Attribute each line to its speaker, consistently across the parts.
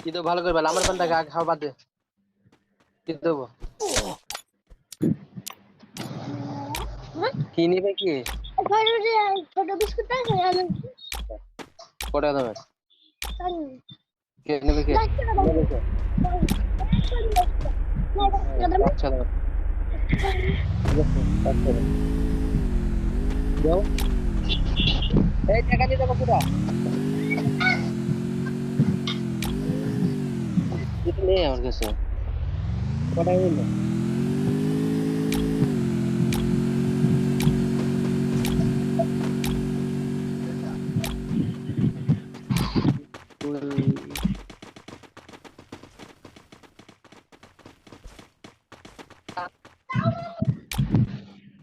Speaker 1: কি দেবো ভালো করে বল, আমার পান্তা গা খাওয়া বাদ দে। কি দেবো? কি নিবে কি?
Speaker 2: ছোট বিস্কুট আছে
Speaker 1: কটা দেবে? কে নেবে কে? নেবে কে? আচ্ছা দাও। ঠিক আছে, আচ্ছা দাও। দাও। এই টাকা দিয়ে দেবো কোথা? এটা নেই আমার কাছে। কটা হইলো?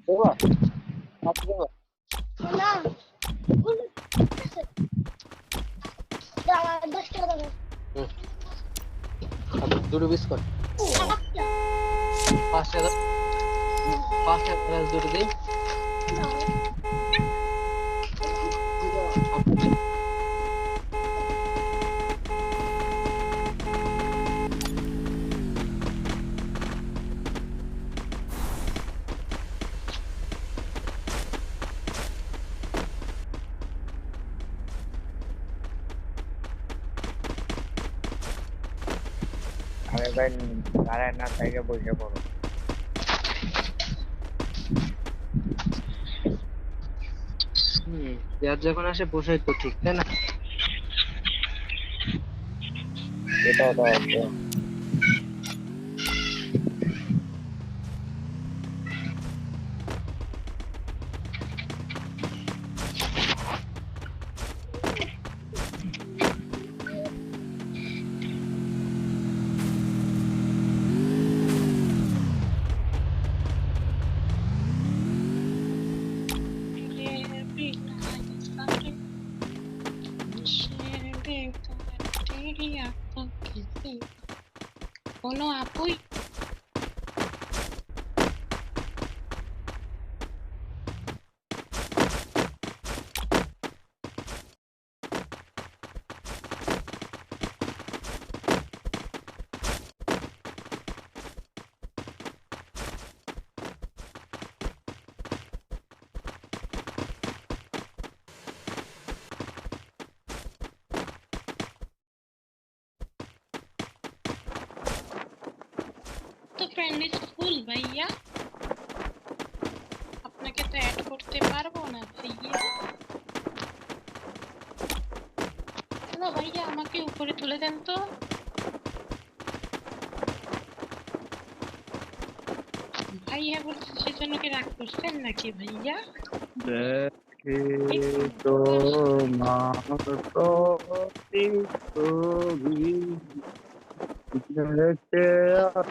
Speaker 1: দেবো? আচ্ছা দেবো।
Speaker 2: না 10 টাকা দাও।
Speaker 1: হুম, দুটো বিস্কুট। 5 টাকা দাও। 5 টাকা দুটো দিই।
Speaker 3: আরে ভাই দাঁড়ায় না থেকে বসে পড়ো।
Speaker 1: পেঁয়াজ যখন আসে বসাই তো ঠিক, তাই না?
Speaker 3: এটা দাও তো।
Speaker 4: কোনো আপুই তো ফ্রেন্ড ইজ ফুল ভাইয়া, আপনাকে তো অ্যাড করতে পারবো না ভাইয়া। হ্যালো ভাইয়া, আমাকে উপরে তুলে দেন তো। ভাইয়া বলছে সেজন্য কি রাগ করছেন নাকি ভাইয়া?
Speaker 3: দেখি তোমার প্রতিচ্ছবি দেখে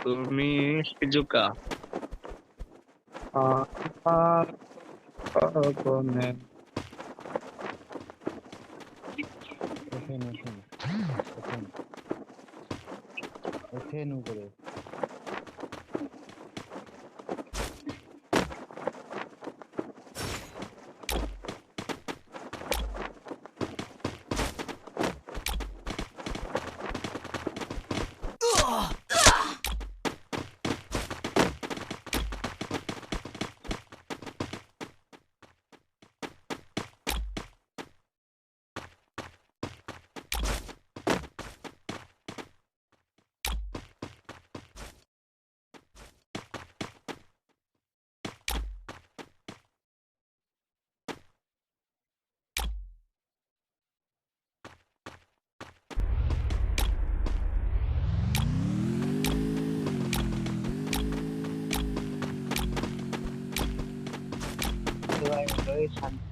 Speaker 3: তুমি সিজুকা আমার স্বপ্নে। ওঠেন উপরে।
Speaker 1: শান্তি